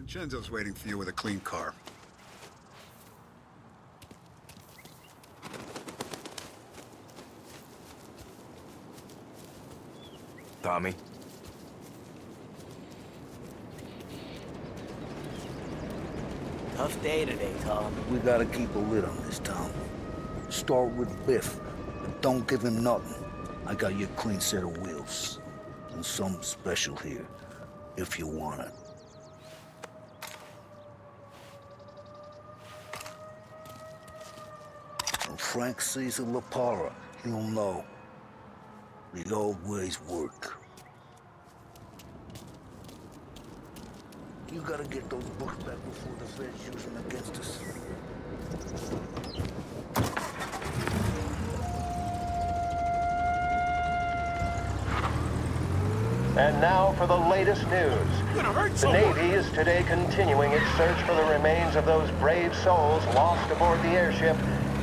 Vincenzo's waiting for you with a clean car. Tommy? Tough day today, Tom. We gotta keep a lid on this town. Start with Biff, but don't give him nothing. I got you a clean set of wheels. And something special here, if you want it. When Frank sees a La Parra, he'll know. The old ways work. You gotta get those books back before the feds use them against us. And now for the latest news. The Navy is today continuing its search for the remains of those brave souls lost aboard the airship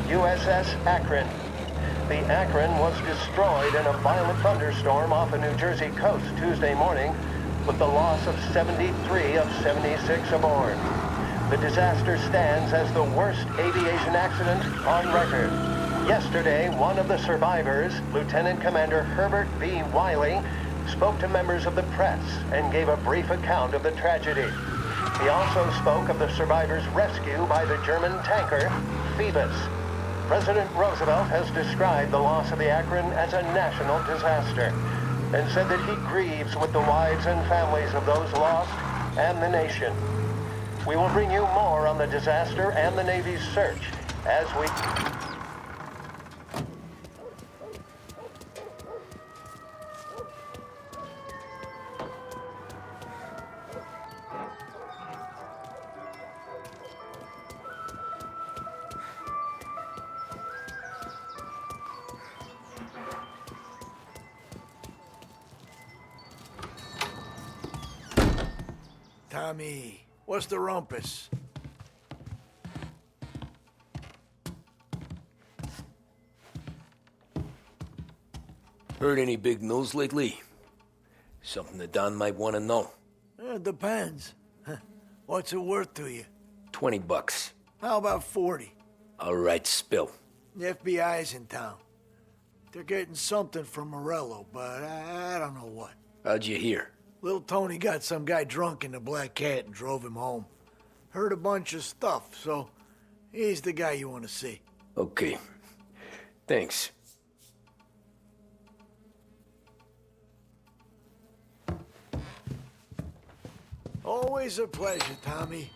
USS Akron. The Akron was destroyed in a violent thunderstorm off the New Jersey coast Tuesday morning, with the loss of 73 of 76 aboard. The disaster stands as the worst aviation accident on record. Yesterday, one of the survivors, Lieutenant Commander Herbert B. Wiley, spoke to members of the press and gave a brief account of the tragedy. He also spoke of the survivors' rescue by the German tanker, Phoebus. President Roosevelt has described the loss of the Akron as a national disaster and said that he grieves with the wives and families of those lost and the nation. We will bring you more on the disaster and the Navy's search as we... Tommy, what's the rumpus? Heard any big news lately? Something that Don might want to know. It depends. What's it worth to you? $20. How about 40? All right, spill. The FBI's in town. They're getting something from Morello, but I don't know what. How'd you hear? Little Tony got some guy drunk in the Black Cat and drove him home. Heard a bunch of stuff, so he's the guy you want to see. Okay. Thanks. Always a pleasure, Tommy.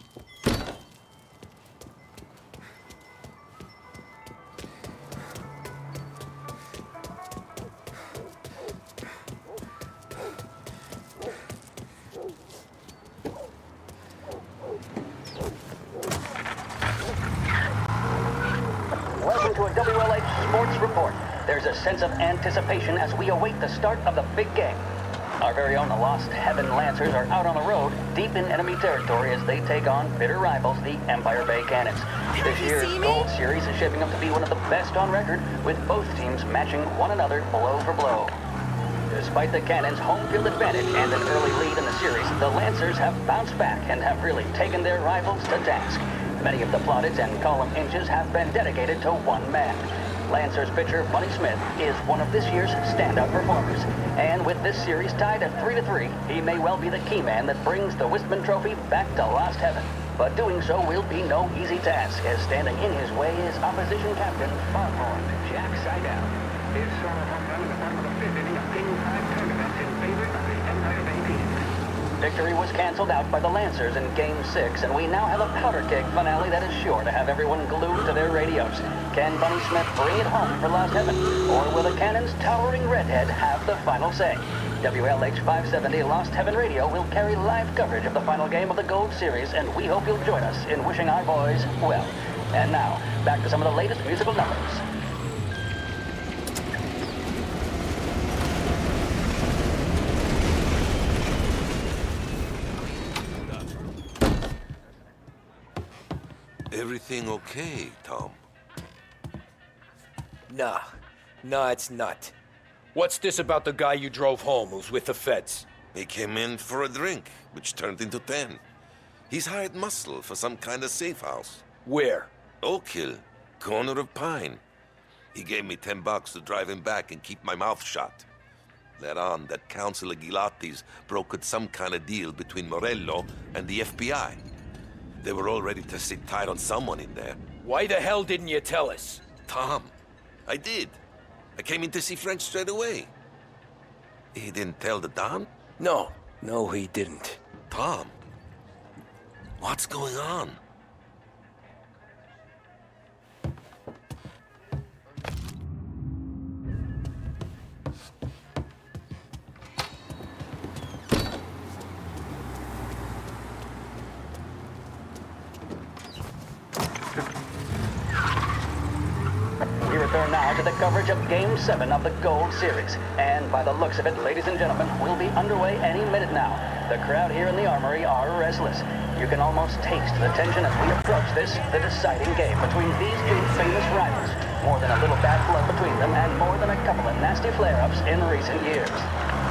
Welcome to a WLH Sports Report. There's a sense of anticipation as we await the start of the big game. Our very own Lost Heaven Lancers are out on the road, deep in enemy territory as they take on bitter rivals, the Empire Bay Cannons. This year's Gold Series is shaping up to be one of the best on record, with both teams matching one another blow for blow. Despite the Cannons' home field advantage and an early lead in the series, the Lancers have bounced back and have really taken their rivals to task. Many of the plaudits and column inches have been dedicated to one man. Lancers pitcher Bunny Smith is one of this year's standout performers. And with this series tied at 3-3, he may well be the key man that brings the Wistman Trophy back to Lost Heaven. But doing so will be no easy task, as standing in his way is opposition captain Foghorn Jack Seidel. His son home run in the bottom of the fifth inning of Game 5 tournament in favor of the Empire Bay team. Victory was canceled out by the Lancers in Game 6, and we now have a powder keg finale that is sure to have everyone glued to their radios. Can Bunny Smith bring it home for Lost Heaven, or will the Cannon's towering redhead have the final say? WLH 570 Lost Heaven Radio will carry live coverage of the final game of the Gold Series, and we hope you'll join us in wishing our boys well. And now, back to some of the latest musical numbers. Everything okay, Tom? Nah, it's not. What's this about the guy you drove home who's with the feds? He came in for a drink, which turned into 10. He's hired muscle for some kind of safe house. Where? Oak Hill, corner of Pine. He gave me $10 to drive him back and keep my mouth shut. Let on that Councilor Gilatti's brokered some kind of deal between Morello and the FBI. They were all ready to sit tight on someone in there. Why the hell didn't you tell us? Tom, I did. I came in to see French straight away. He didn't tell the Don? No, he didn't. Tom, what's going on? We return now to the coverage of Game 7 of the Gold Series. And by the looks of it, ladies and gentlemen, we'll be underway any minute now. The crowd here in the Armory are restless. You can almost taste the tension as we approach this, the deciding game between these two famous rivals. More than a little bad blood between them, and more than a couple of nasty flare-ups in recent years.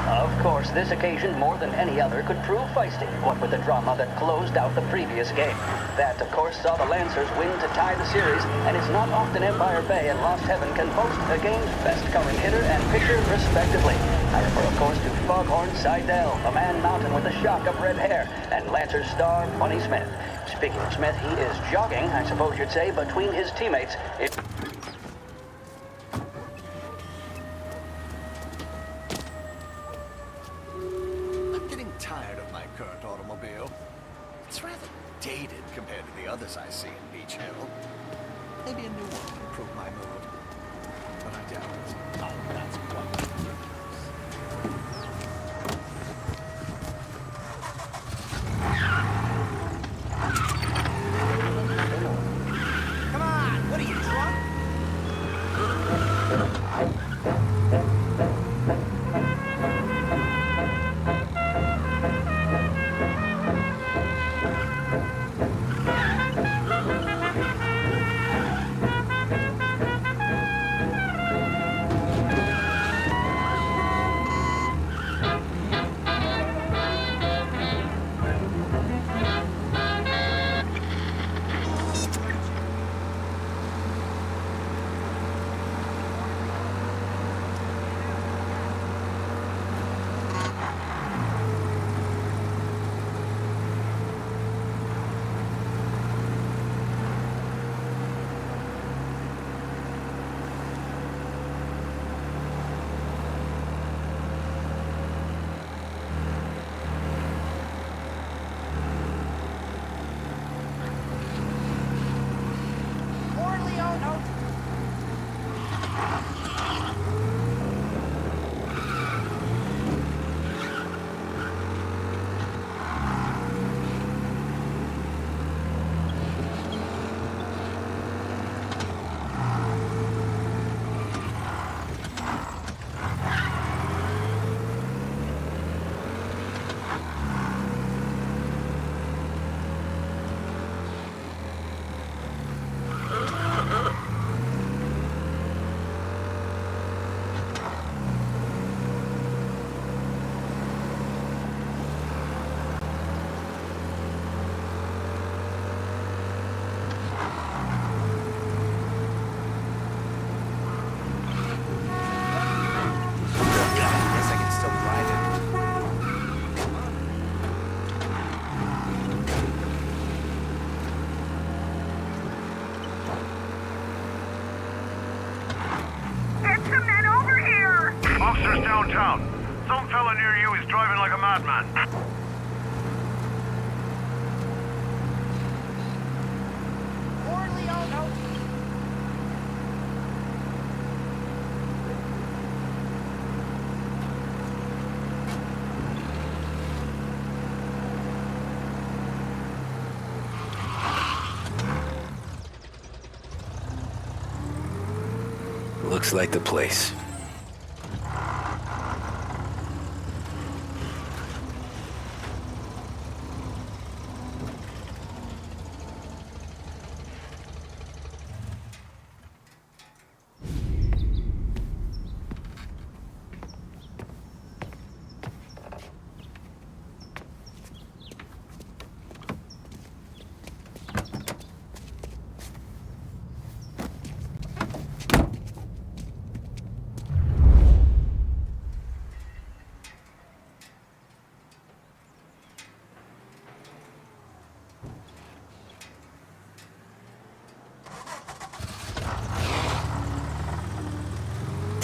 Of course, this occasion, more than any other, could prove feisty, what with the drama that closed out the previous game. That, of course, saw the Lancers win to tie the series, and it's not often Empire Bay and Lost Heaven can boast the game's best covering hitter and pitcher, respectively. I refer, of course, to Foghorn Seidel, a man mountain with a shock of red hair, and Lancers star Bunny Smith. Speaking of Smith, he is jogging, I suppose you'd say, between his teammates. Tired of my current automobile. It's rather dated compared to the others I see in Beach Hill. Maybe a new one would improve my mood. But I doubt it. Oh, that's quite Come on! What are you, drunk? downtown. Some fella near you is driving like a madman. Looks like the place.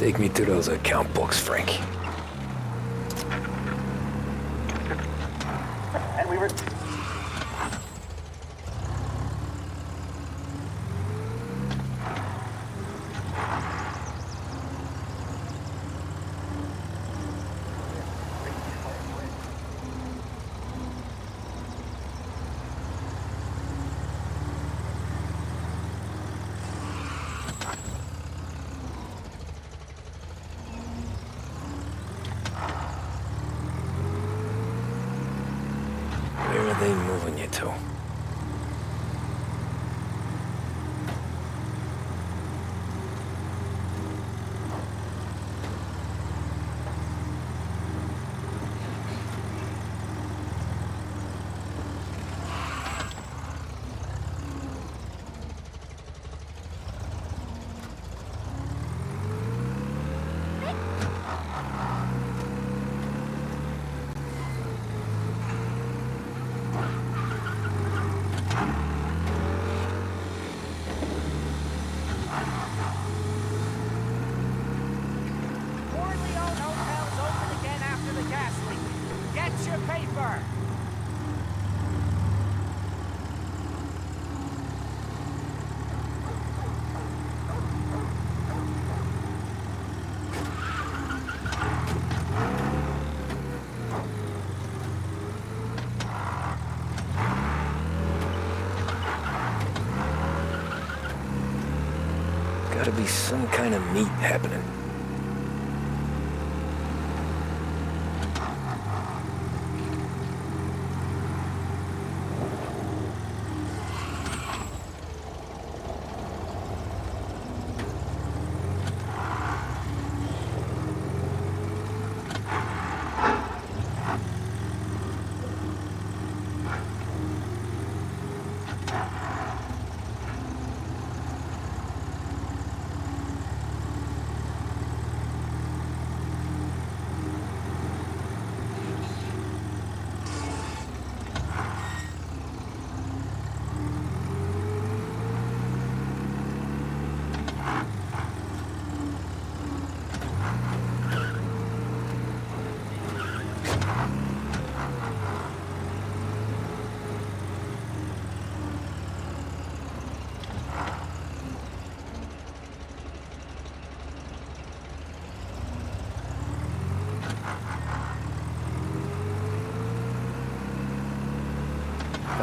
Take me to those account books, Frank. And we were... Where are they moving you to? Gotta be some kind of meet happening.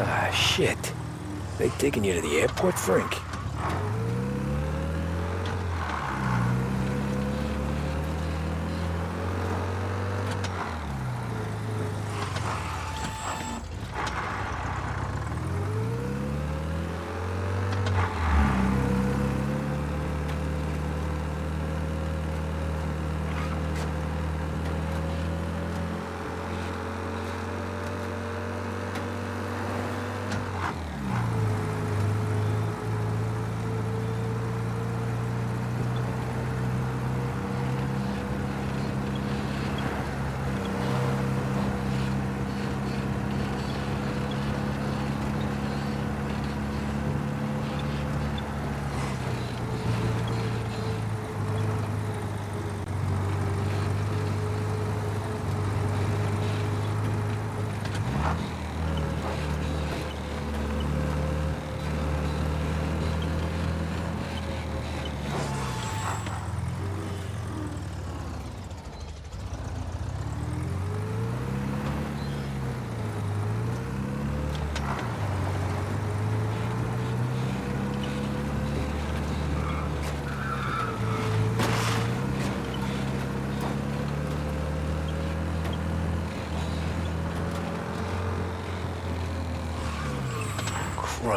Ah, shit. They taking you to the airport, Frank?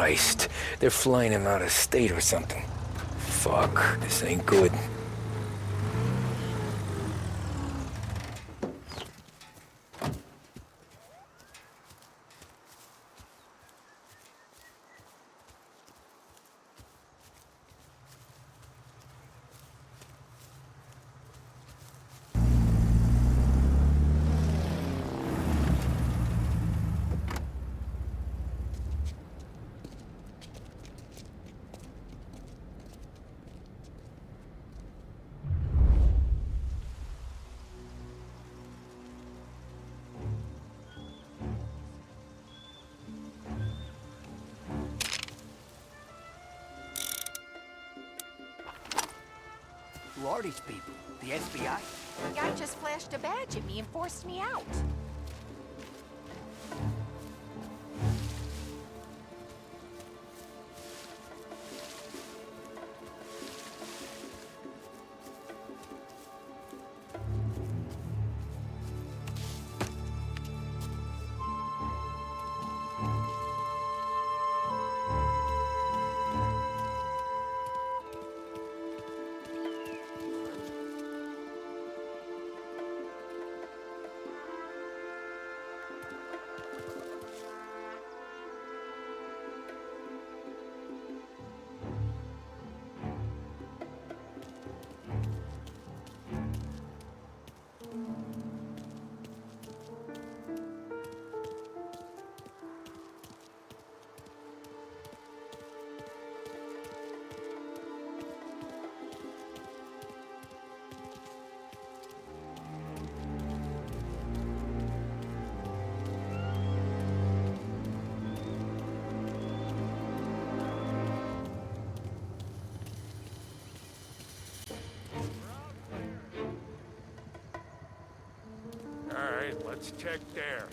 Christ, they're flying him out of state or something. Fuck, this ain't good. Who are these people? The FBI? The guy just flashed a badge at me and forced me out. Alright, let's check there.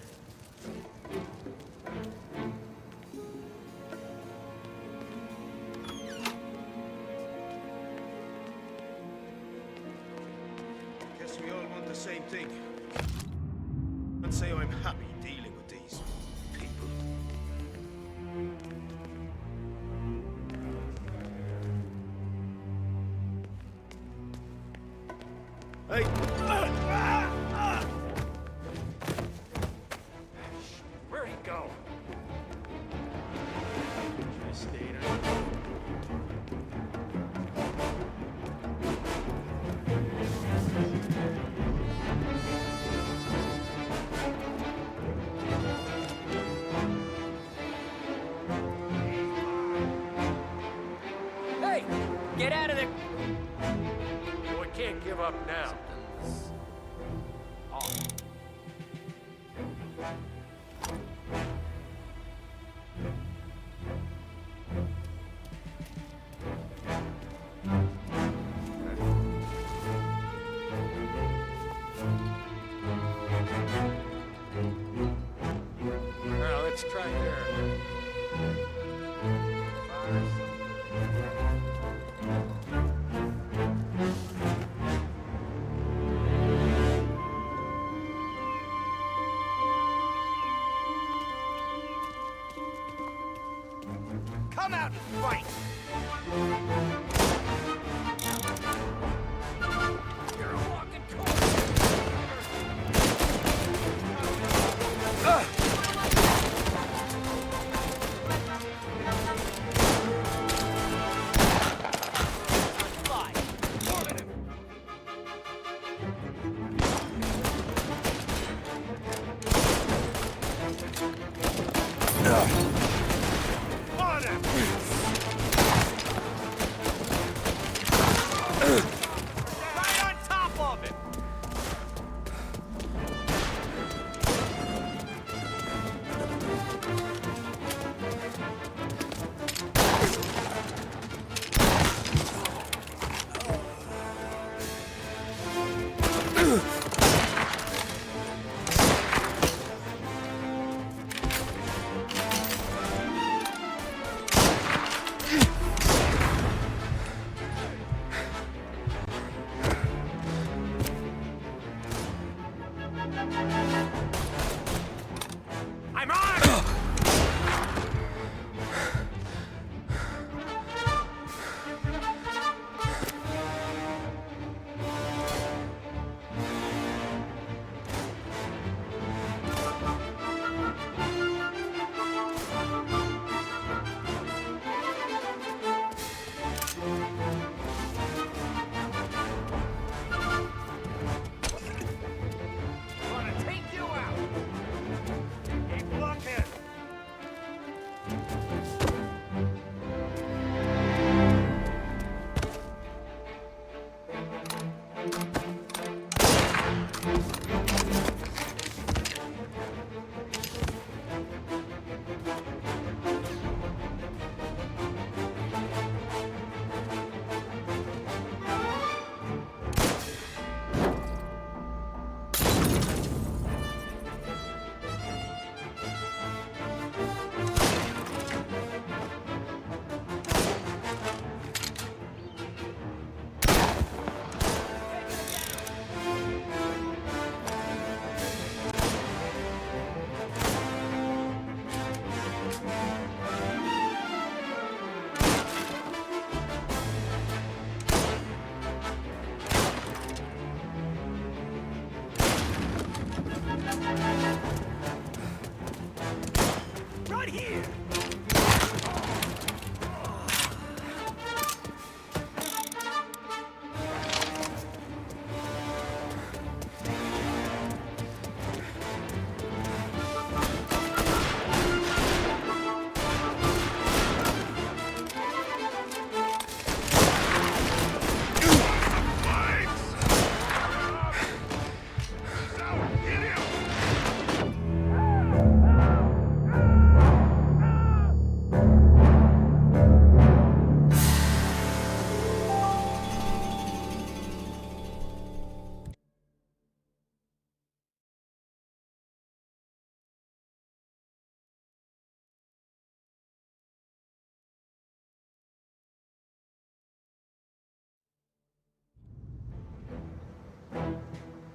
Guess we all want the same thing. I'd say I'm happy dealing with these people. Hey! Where'd he go? Just stayed Hey! Get out of there! We can't give up now. Now let's try there. Come out and fight! You're a walking corpse! Fly! Order him! on him!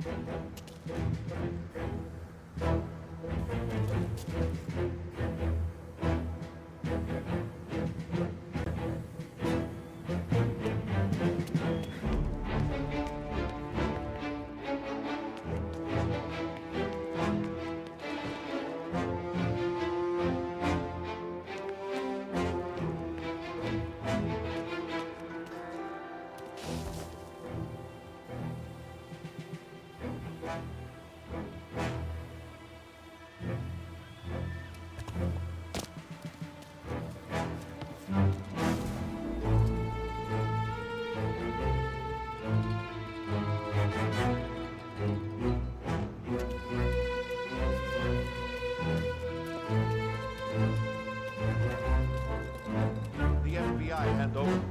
The FBI handover.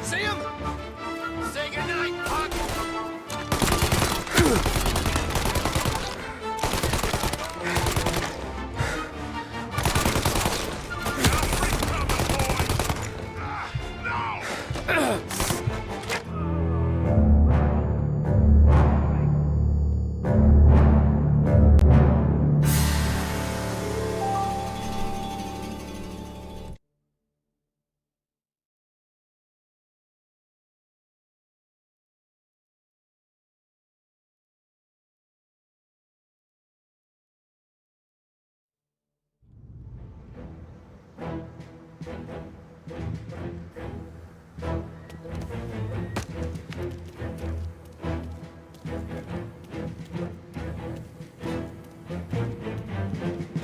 See him? Say goodnight, punk!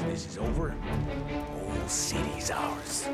This is over. Whole city's ours.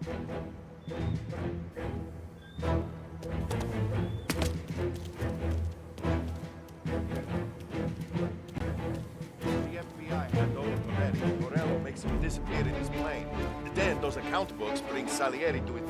The FBI hand over Moretti. Morello makes him disappear in his plane. Then those account books bring Salieri to it.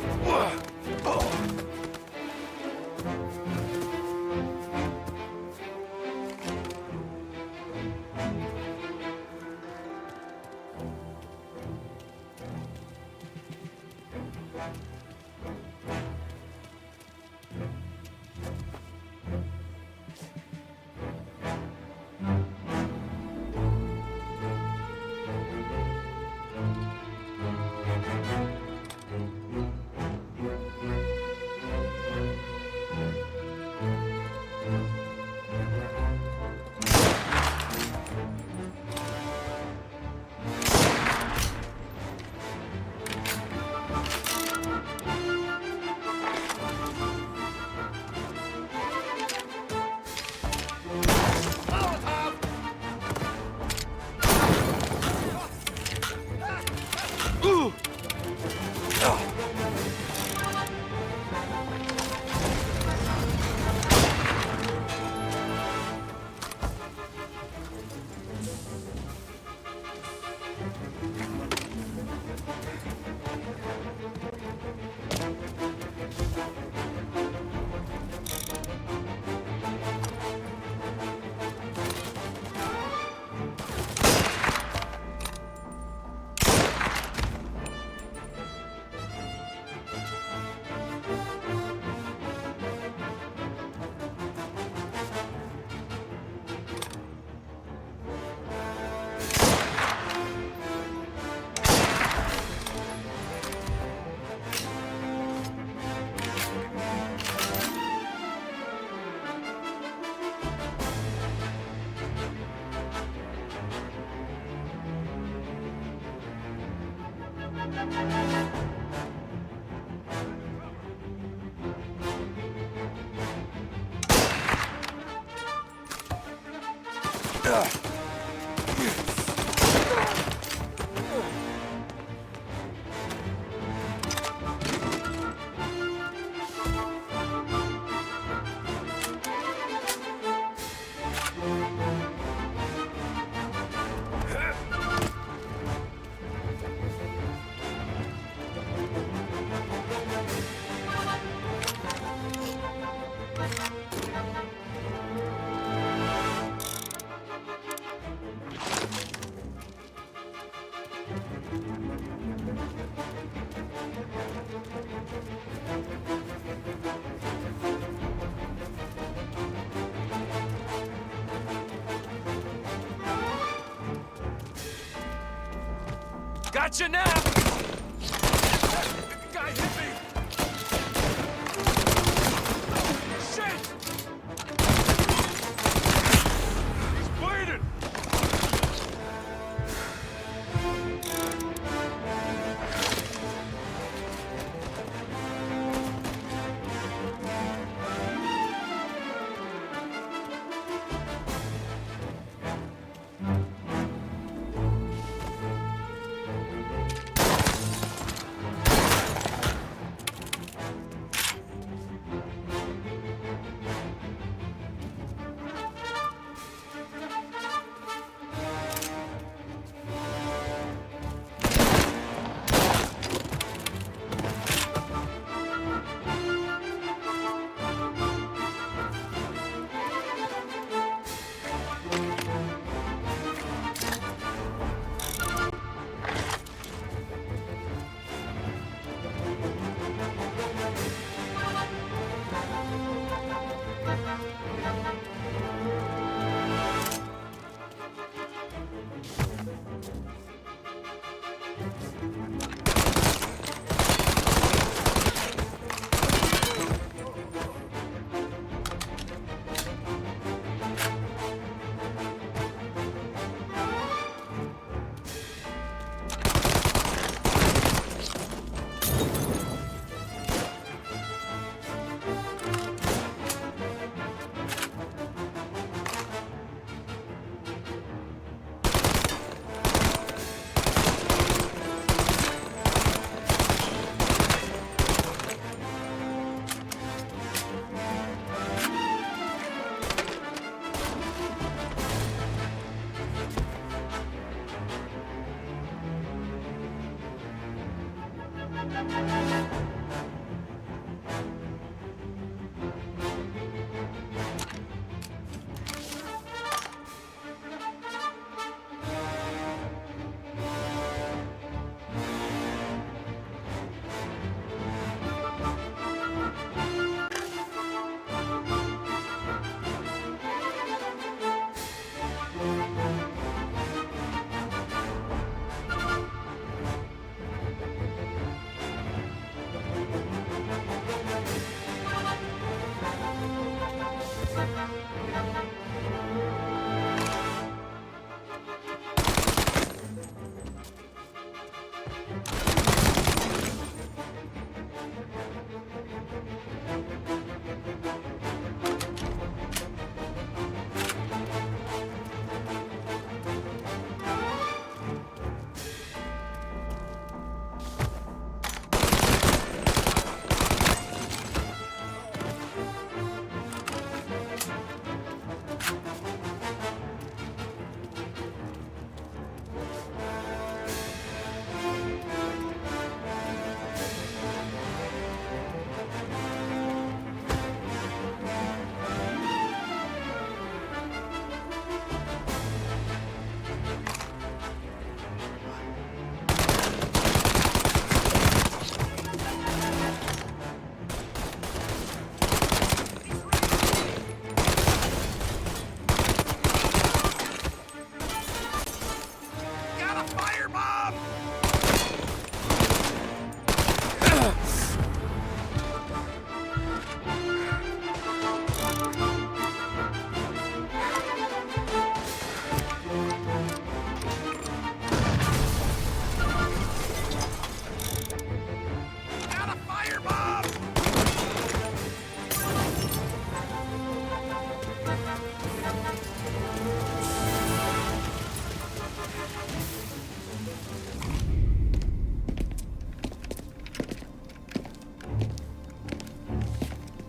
Gotcha now! The guy hit me! Shit! He's bleeding!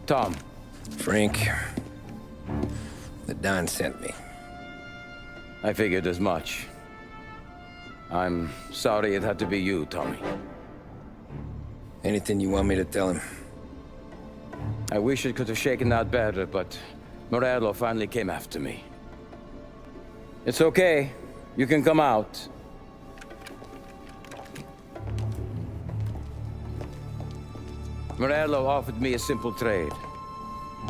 Tom. Frank. The Don sent me. I figured as much. I'm sorry it had to be you, Tommy. Anything you want me to tell him? I wish it could have shaken out better, but Morello finally came after me. It's okay. You can come out. Morello offered me a simple trade.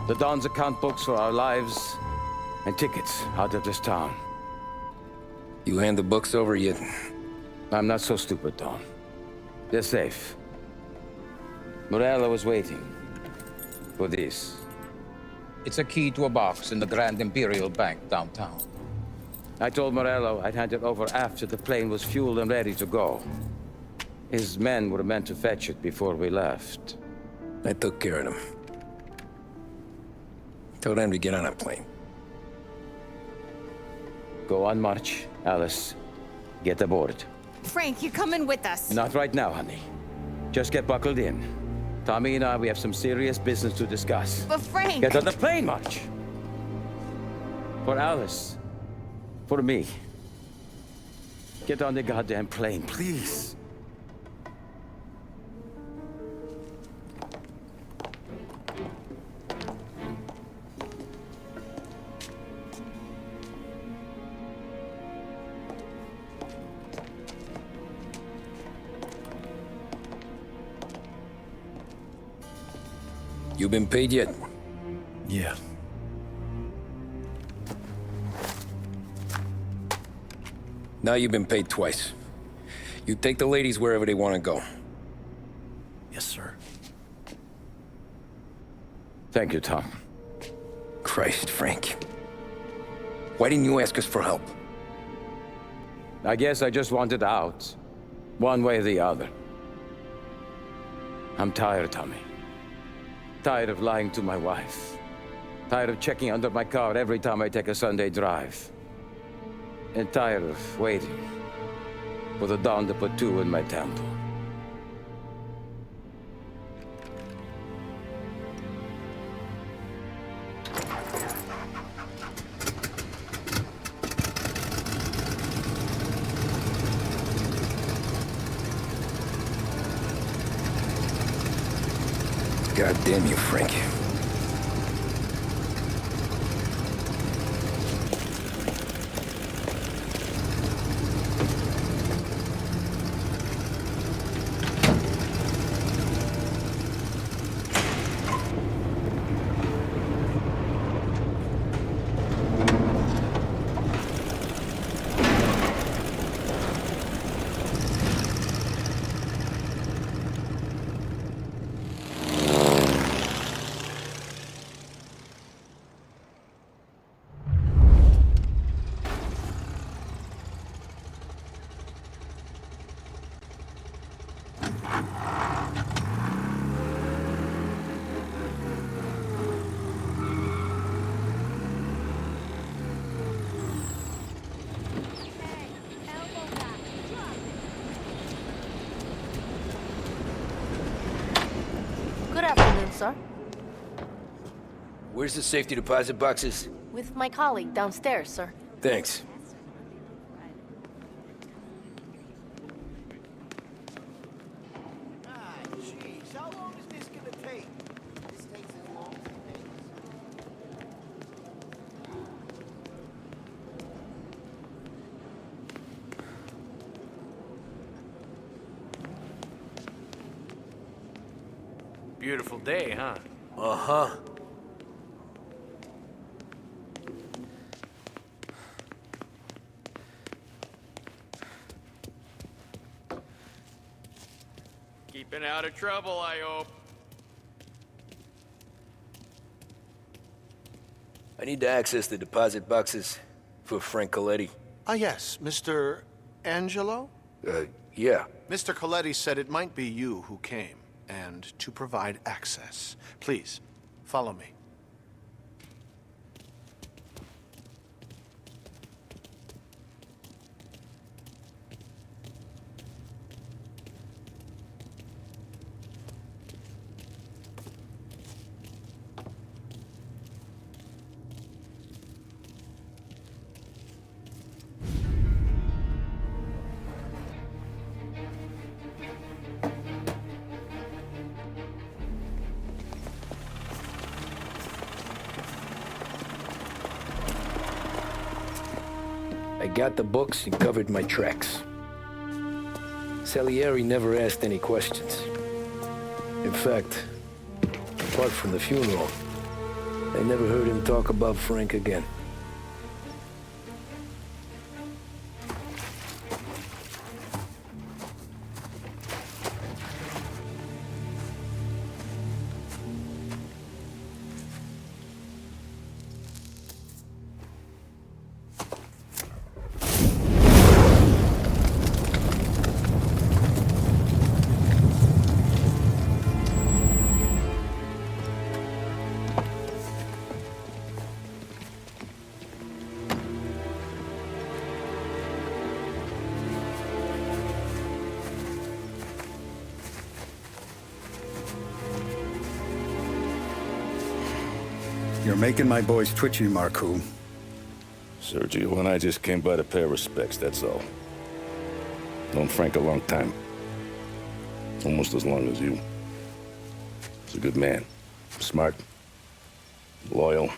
The Don's account books for our lives and tickets out of this town. You hand the books over yet? I'm not so stupid, Don. They're safe. Morello was waiting for this. It's a key to a box in the Grand Imperial Bank downtown. I told Morello I'd hand it over after the plane was fueled and ready to go. His men were meant to fetch it before we left. I took care of them. Told them to get on a plane. Go on, March. Alice, get aboard. Frank, you're coming with us. Not right now, honey. Just get buckled in. Tommy and I, we have some serious business to discuss. But Frank... Get on the plane, March! For Alice. For me. Get on the goddamn plane, please. You been paid yet? Yeah. Now you've been paid twice. You take the ladies wherever they want to go. Yes, sir. Thank you, Tom. Christ, Frank. Why didn't you ask us for help? I guess I just wanted out. One way or the other. I'm tired, Tommy. Tired of lying to my wife. Tired of checking under my car every time I take a Sunday drive. And tired of waiting for the Dawn to put two in my temple. God damn you, Frank. Good afternoon, sir. Where's the safety deposit boxes? With my colleague downstairs, sir. Thanks. Jeez, how long is this gonna take? This takes as long as it takes. Beautiful day, huh? Uh-huh. Keeping out of trouble, I hope. I need to access the deposit boxes for Frank Coletti. Ah, yes, Mr. Angelo? Yeah. Mr. Coletti said it might be you who came, and to provide access. Please, follow me. got the books and covered my tracks. Salieri never asked any questions. In fact, apart from the funeral, I never heard him talk about Frank again. You're making my boys twitchy, Marku. Sergio and I just came by to pay respects, that's all. Known Frank a long time. Almost as long as you. He's a good man. Smart. Loyal.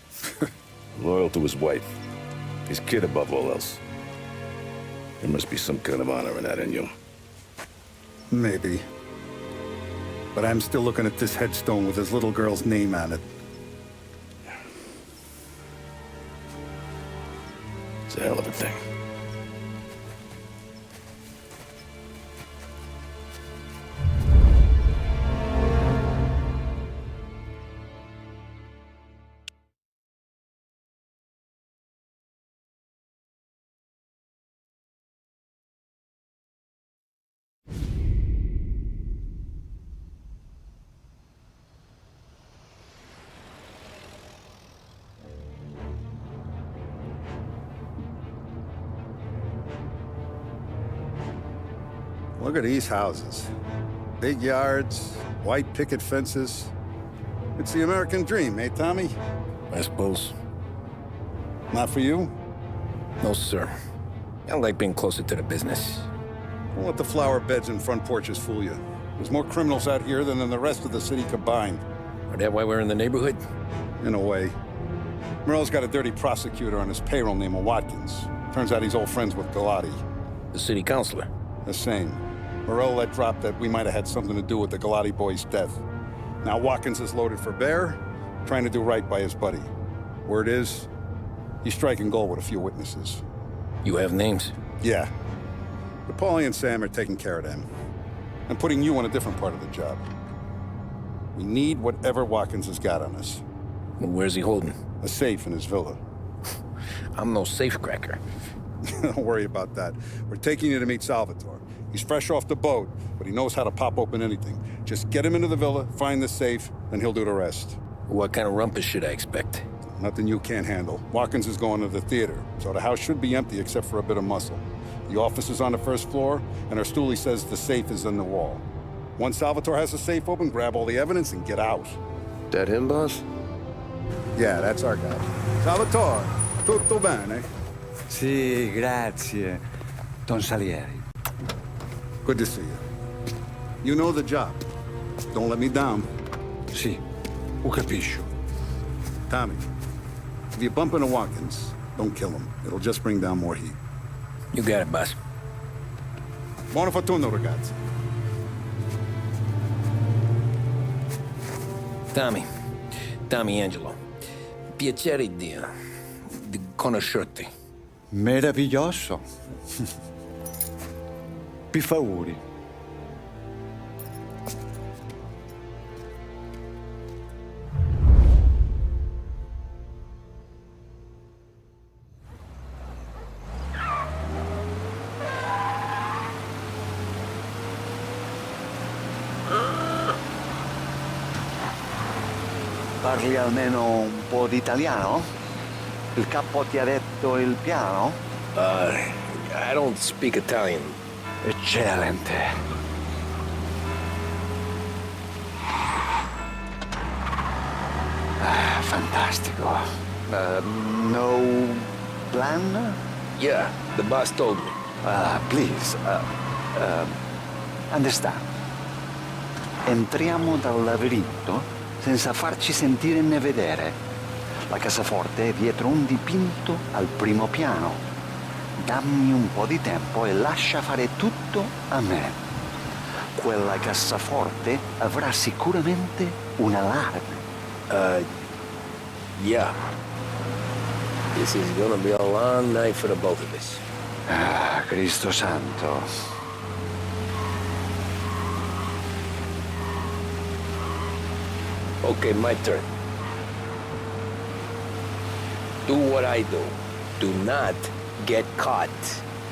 Loyal to his wife. His kid above all else. There must be some kind of honor in that in you. Maybe. But I'm still looking at this headstone with his little girl's name on it. It's a hell of a thing. Look at these houses. Big yards, white picket fences. It's the American dream, eh, Tommy? I suppose. Not for you? No, sir. I like being closer to the business. Don't let the flower beds and front porches fool you. There's more criminals out here than in the rest of the city combined. Is that why we're in the neighborhood? In a way. Morello's got a dirty prosecutor on his payroll named Watkins. Turns out he's old friends with Galati. The city councilor? The same. Morello let drop that we might have had something to do with the Galati boy's death. Now Watkins is loaded for bear, trying to do right by his buddy. Word is, he's striking gold with a few witnesses. You have names? Yeah. But Paulie and Sam are taking care of them. I'm putting you on a different part of the job. We need whatever Watkins has got on us. Well, where's he holding? A safe in his villa. I'm no safecracker. Don't worry about that. We're taking you to meet Salvatore. He's fresh off the boat, but he knows how to pop open anything. Just get him into the villa, find the safe, and he'll do the rest. What kind of rumpus should I expect? Nothing you can't handle. Watkins is going to the theater, so the house should be empty except for a bit of muscle. The office is on the first floor, and our stoolie says the safe is in the wall. Once Salvatore has the safe open, grab all the evidence and get out. That him, boss? Yeah, that's our guy. Salvatore, tutto bene? Sì, grazie, Don Salieri. Good to see you. You know the job. Don't let me down. Sì, ho capisco. Tommy, if you bump into Watkins, don't kill him. It'll just bring down more heat. You got it, boss. Buona fortuna, ragazzi. Tommy Angelo. Piacere di conoscerti. Meraviglioso. Per favore. Parli almeno un po' di italiano? Il capo ti ha detto il piano? I don't speak Italian. Eccellente. Fantastico. No plan? Yeah, the boss told me. Please, understand. Entriamo dal labirinto senza farci sentire né vedere. La cassaforte è dietro un dipinto al primo piano. Dammi un po' di tempo e lascia fare tutto a me. Quella cassaforte avrà sicuramente un allarme. Yeah. This is gonna be a long night for the both of us. Ah, Cristo santo. Okay, my turn. Do what I do. Do not get caught.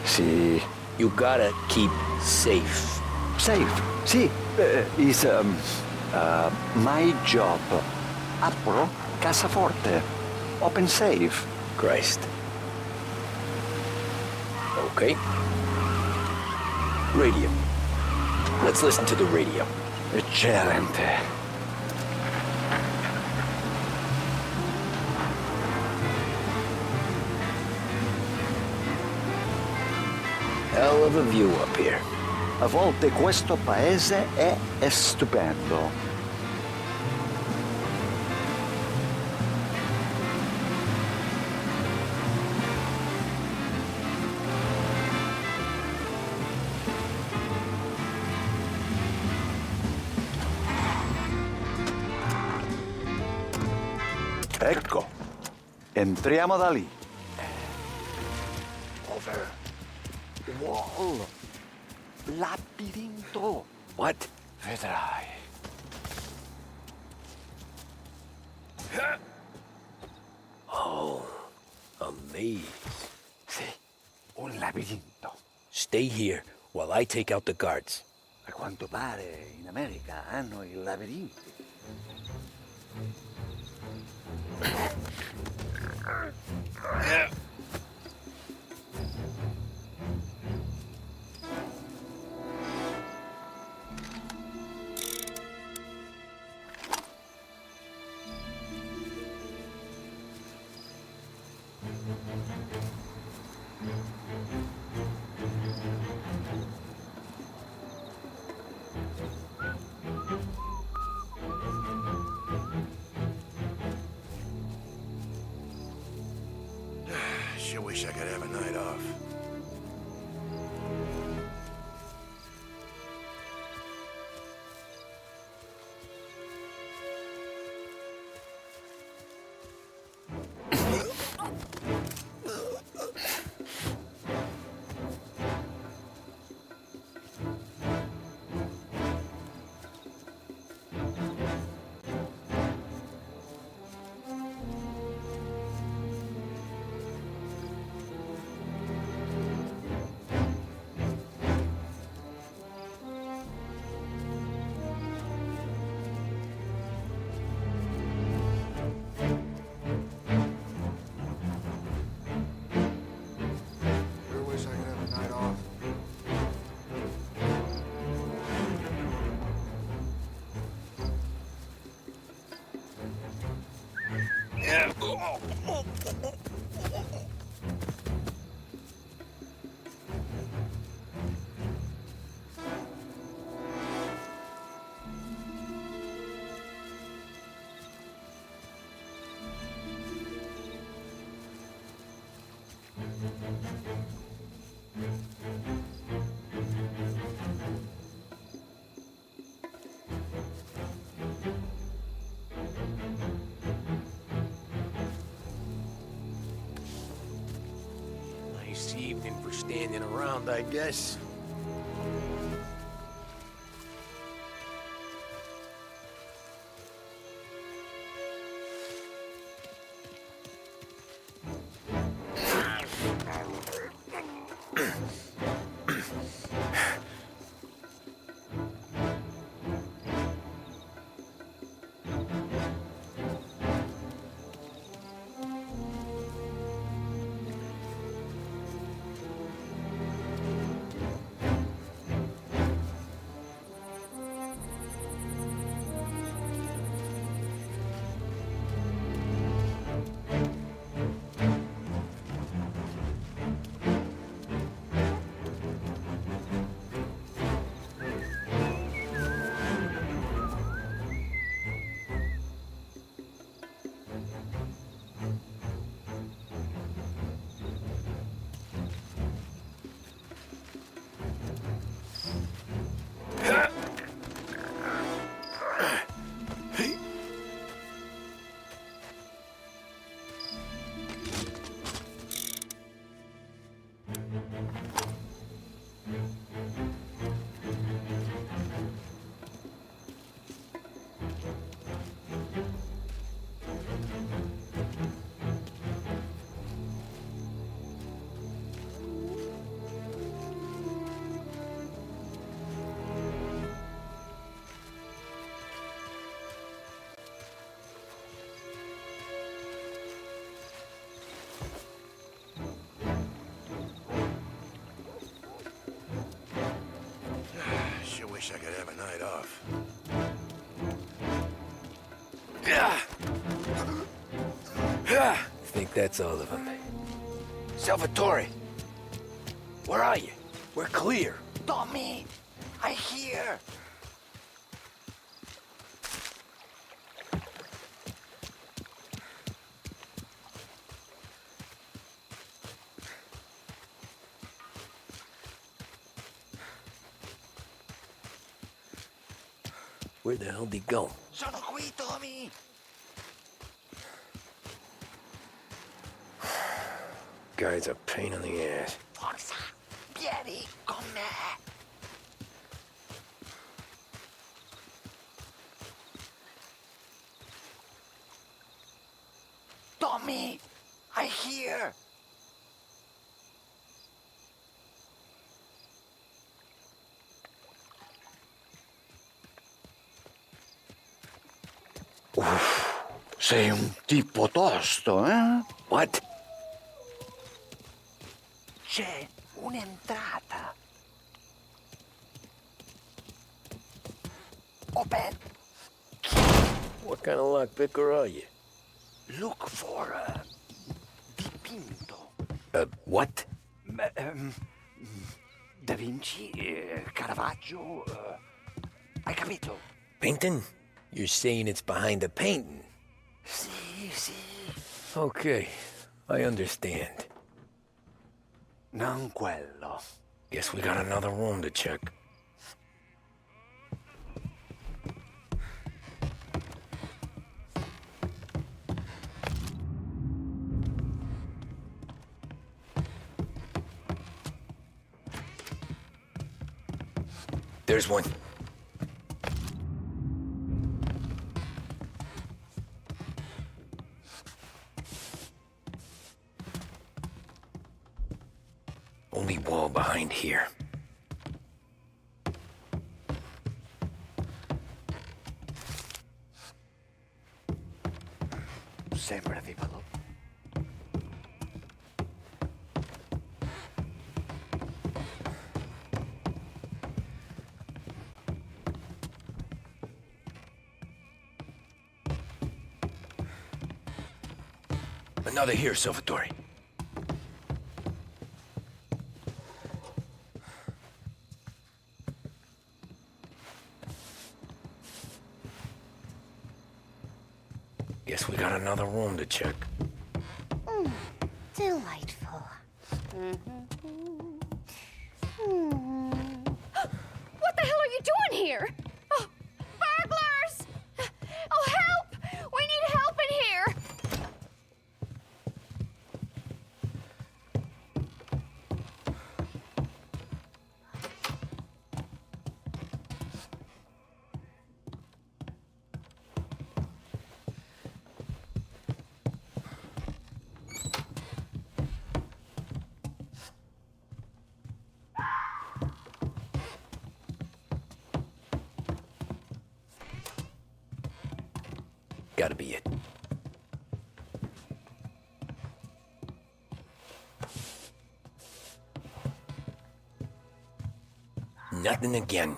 Sì. You gotta keep safe. Safe? Sì. Is my job. Apro cassaforte. Open safe. Christ. Okay. Radio. Let's listen to the radio. Eccellente. Hell of a view up here. A volte questo paese è stupendo. Ecco, entriamo da lì. Over. Wall. Labirinto. What? Vedrai. Oh, a maze. Sì, un labirinto. Stay here while I take out the guards. A quanto pare in America hanno i labirinti. Sure wish I could have a night off. Nice evening for standing around, I guess. off. I think that's all of them. Salvatore! Where are you? We're clear. Tommy, I hear. Where the hell did he go? Sono qui, Tommy. Guy's a pain in the ass. Forza, vieni con me. Tommy, I hear. Sei un tipo tosto, eh? What? C'è un'entrata. Open. What kind of lockpicker are you? Look for dipinto. What? Da Vinci, Caravaggio. Hai capito? Painting? You're saying it's behind the painting? Sì, sì. Okay, I understand. Non quello. Guess we got another room to check. There's one. Only wall behind here. Sembra di ballo. Another here, Salvatore. Guess we got another room to check. Delightful. What the hell are you doing here? Oh, burglars! Oh, help! We need help in here! Gotta be it. Nothing again.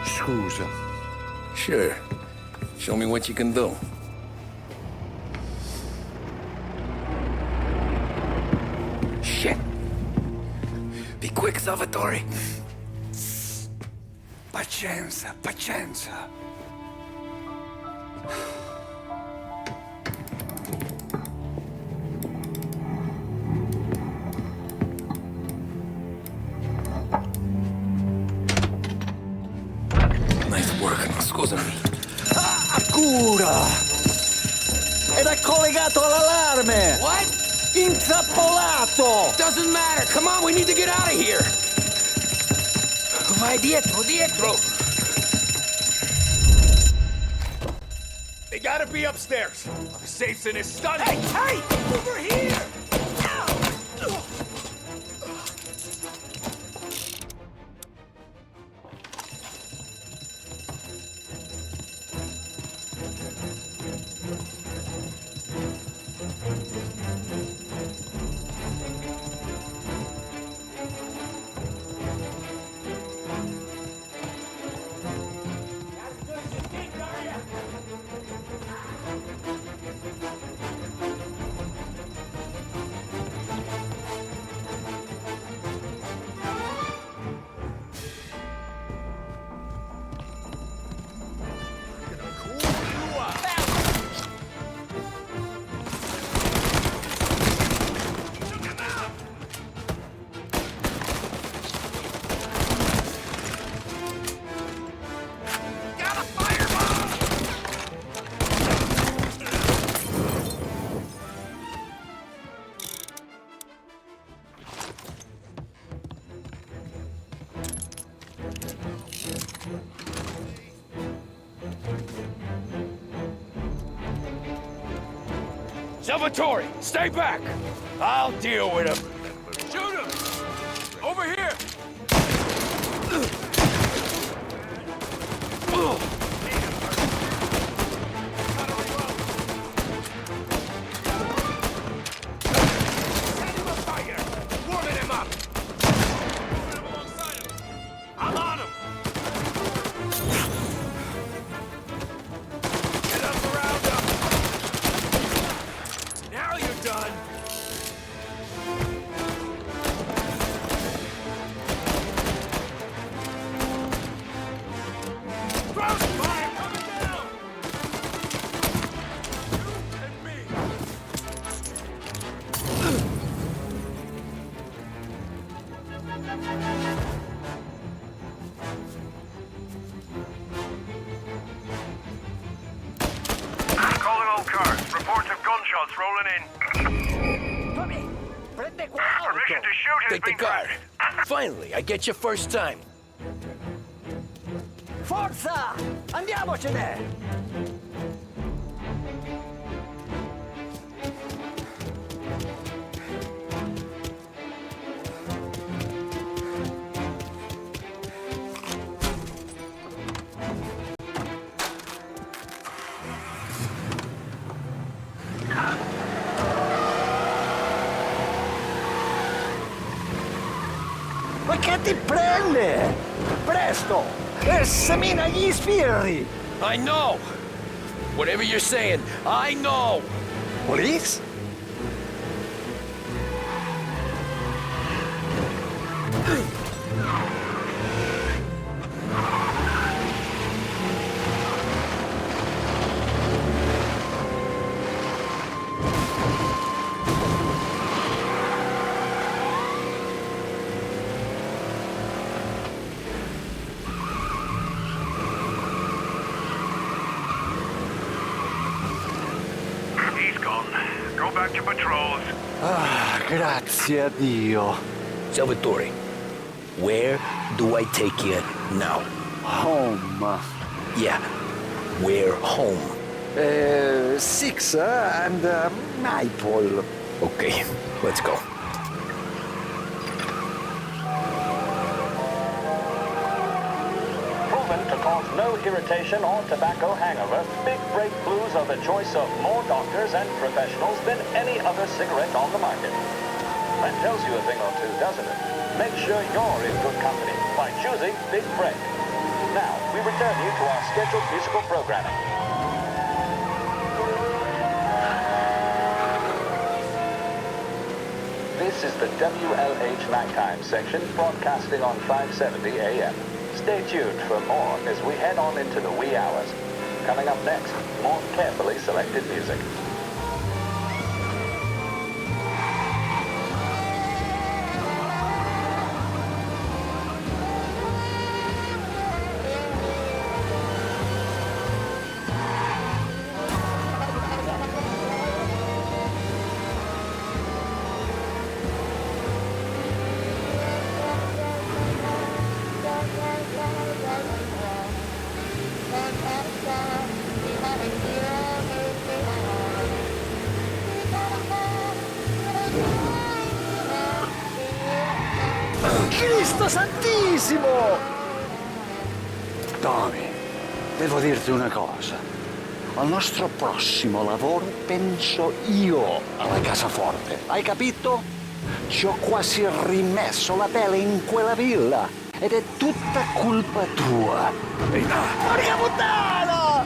Scusa. Sure. Show me what you can do. Shit. Be quick, Salvatore. Pazienza, pazienza. Nice work. Scusami. Cura! Ed è collegato all'allarme! What? Intrappolato! Doesn't matter. Come on, we need to get out of here. Vai dietro, dietro. They gotta be upstairs. The safe's in his study. Hey! Over here! Salvatore, stay back! I'll deal with him. Shoot him! Over here! Warming him up! Moving him alongside him! I'm on him! Get up around him! Now you're done! Crossfire coming down! You and me! Calling all cars. Reports of gunshots rolling in. Permission to shoot has Take the been car. granted. Finally, I get you first time. Forza! Andiamocene! Ma che ti prende? Presto! Semina gli sbirri! I know! Whatever you're saying, I know! Police? He's gone. Go back to patrols. Ah, grazie a Dio. Salvatore, where do I take you now? Home. Yeah, where home? 6 and Maple. Okay, let's go. Proven to cause no irritation or tobacco hangover, Big Break Blues are the choice of more doctors and professionals than any other cigarette on the market. That tells you a thing or two, doesn't it? Make sure you're in good company by choosing Big Break. Now, we return you to our scheduled musical programming. This is the WLH Nighttime section, broadcasting on 570 AM. Stay tuned for more as we head on into the wee hours. Coming up next, more carefully selected music. Cristo Santissimo! Tommy, devo dirti una cosa. Al nostro prossimo lavoro penso io alla cassaforte. Hai capito? Ci ho quasi rimesso la pelle in quella villa. Ed è tutta colpa tua. Porca puttana!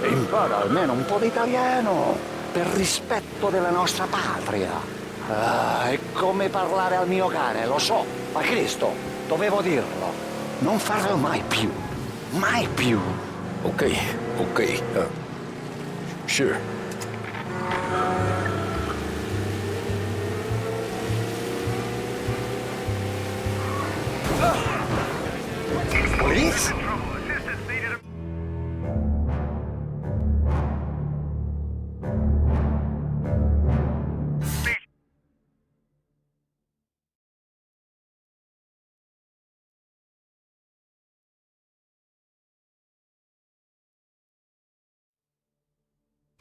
E impara almeno un po' di italiano, per rispetto della nostra patria. È come parlare al mio cane, lo so, ma Cristo, dovevo dirlo. Non farlo mai più. Mai più. Okay, sure. Police?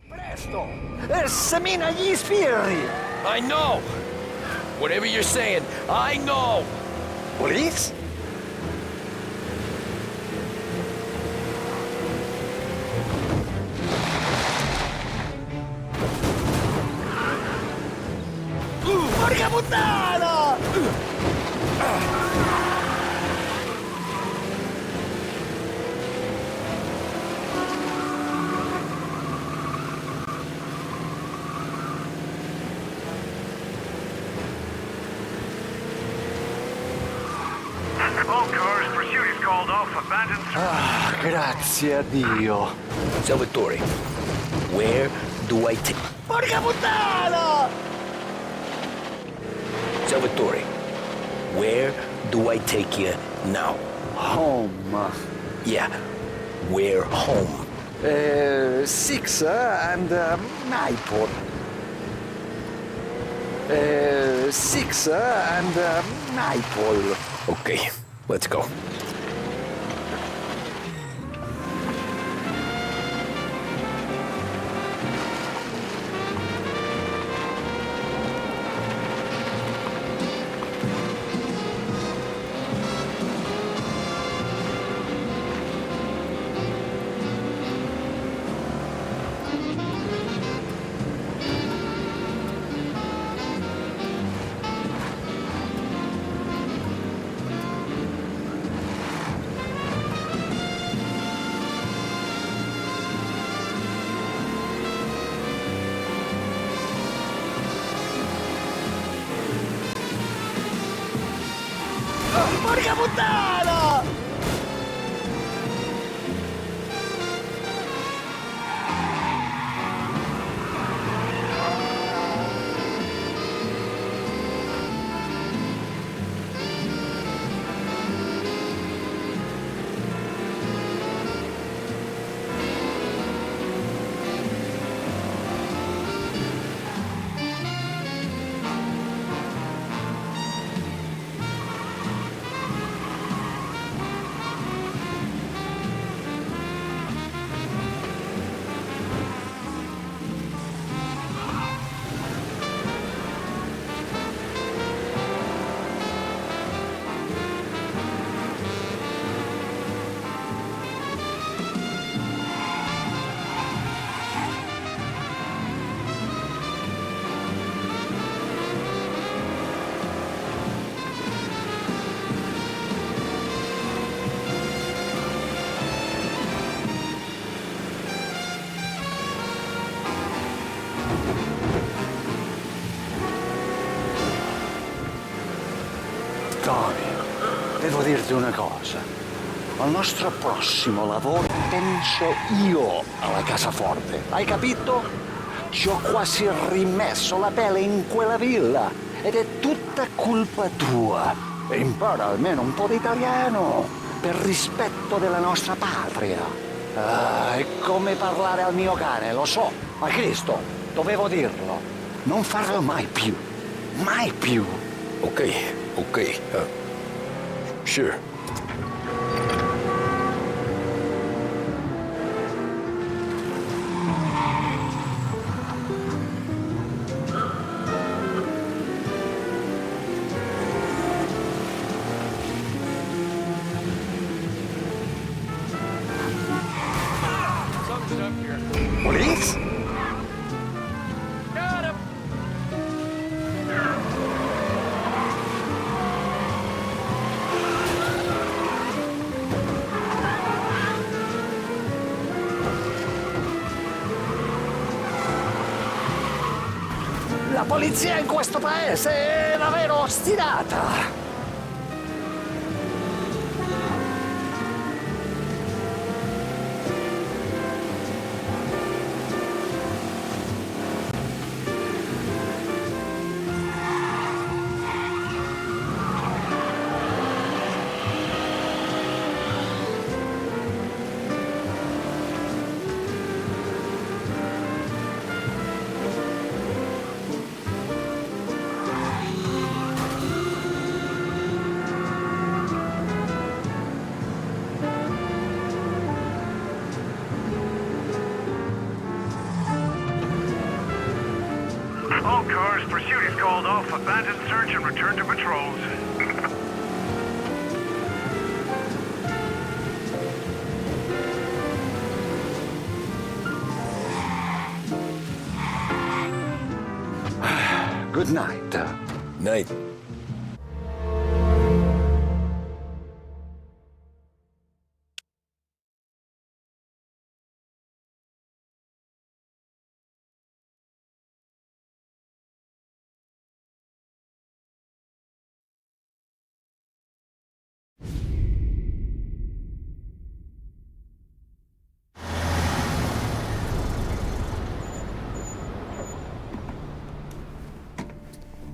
Presto! Semina gli sbirri! I know! Whatever you're saying, I know! Police? Porca puttana! All cars, pursuit is called off, abandoned. Grazie a Dio. Salvatore, where do I take... Porca puttana! Salvatore, where do I take you now? Home. Yeah, where home? 6 and Maple. 6 and Maple. Okay, let's go. Porca puttana! Tony, devo dirti una cosa. Al nostro prossimo lavoro penso io alla cassaforte. Hai capito? Ci ho quasi rimesso la pelle in quella villa. Ed è tutta colpa tua. E impara almeno un po' di italiano. Per rispetto della nostra patria. È come parlare al mio cane, lo so. Ma Cristo, dovevo dirlo. Non farlo mai più. Mai più. Okay, sure. polizia in questo paese è davvero ostinata. All cars, pursuit is called off. Abandon search and return to patrols. Good night. Night.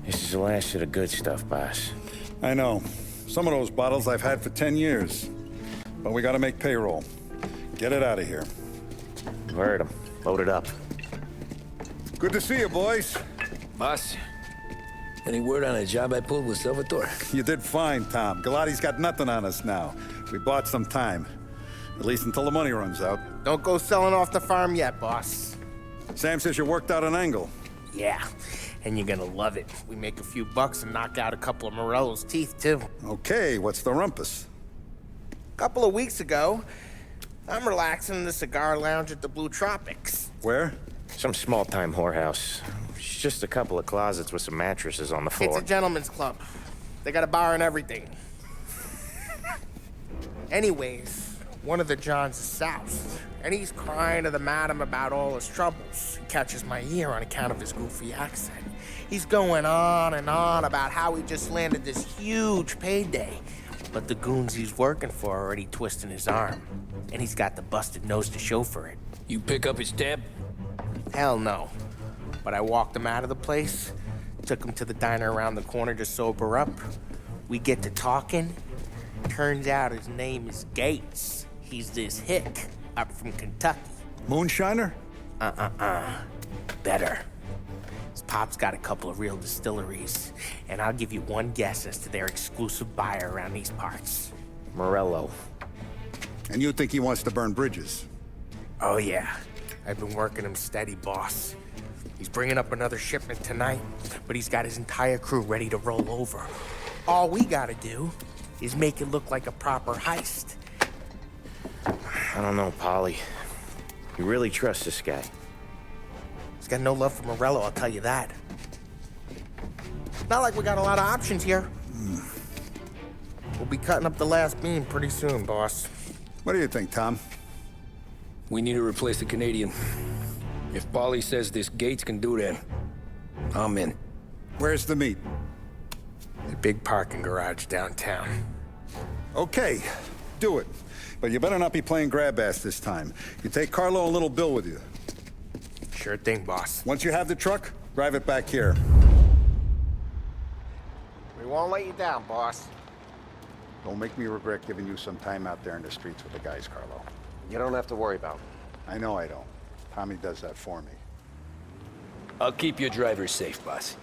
This is the last of the good stuff, boss. I know. Some of those bottles I've had for 10 years. But we gotta make payroll. Get it out of here. Heard him. Load it up. Good to see you, boys. Boss, any word on a job I pulled with Salvatore? You did fine, Tom. Galati's got nothing on us now. We bought some time. At least until the money runs out. Don't go selling off the farm yet, boss. Sam says you worked out an angle. Yeah, and you're gonna love it. We make a few bucks and knock out a couple of Morello's teeth, too. Okay, what's the rumpus? A couple of weeks ago, I'm relaxing in the cigar lounge at the Blue Tropics. Where? Some small-time whorehouse. It's just a couple of closets with some mattresses on the floor. It's a gentleman's club. They got a bar and everything. Anyways, one of the Johns is south, and he's crying to the madam about all his troubles. He catches my ear on account of his goofy accent. He's going on and on about how he just landed this huge payday, but the goons he's working for are already twisting his arm, and he's got the busted nose to show for it. You pick up his tab? Hell no. But I walked him out of the place, took him to the diner around the corner to sober up. We get to talking. Turns out his name is Gates. He's this hick up from Kentucky. Moonshiner? Better. His pop's got a couple of real distilleries, and I'll give you one guess as to their exclusive buyer around these parts. Morello. And you think he wants to burn bridges? Oh yeah. I've been working him steady, boss. He's bringing up another shipment tonight, but he's got his entire crew ready to roll over. All we gotta do is make it look like a proper heist. I don't know, Polly. You really trust this guy? He's got no love for Morello, I'll tell you that. Not like we got a lot of options here. We'll be cutting up the last beam pretty soon, boss. What do you think, Tom? We need to replace the Canadian. If Polly says this Gates can do that, I'm in. Where's the meet? The big parking garage downtown. Okay, do it. But you better not be playing grab ass this time. You take Carlo and Little Bill with you. Sure thing, boss. Once you have the truck, drive it back here. We won't let you down, boss. Don't make me regret giving you some time out there in the streets with the guys, Carlo. You don't have to worry about it. I know I don't. Tommy does that for me. I'll keep your drivers safe, boss.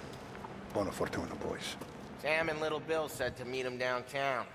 Buona fortuna, boys. Sam and Little Bill said to meet him downtown.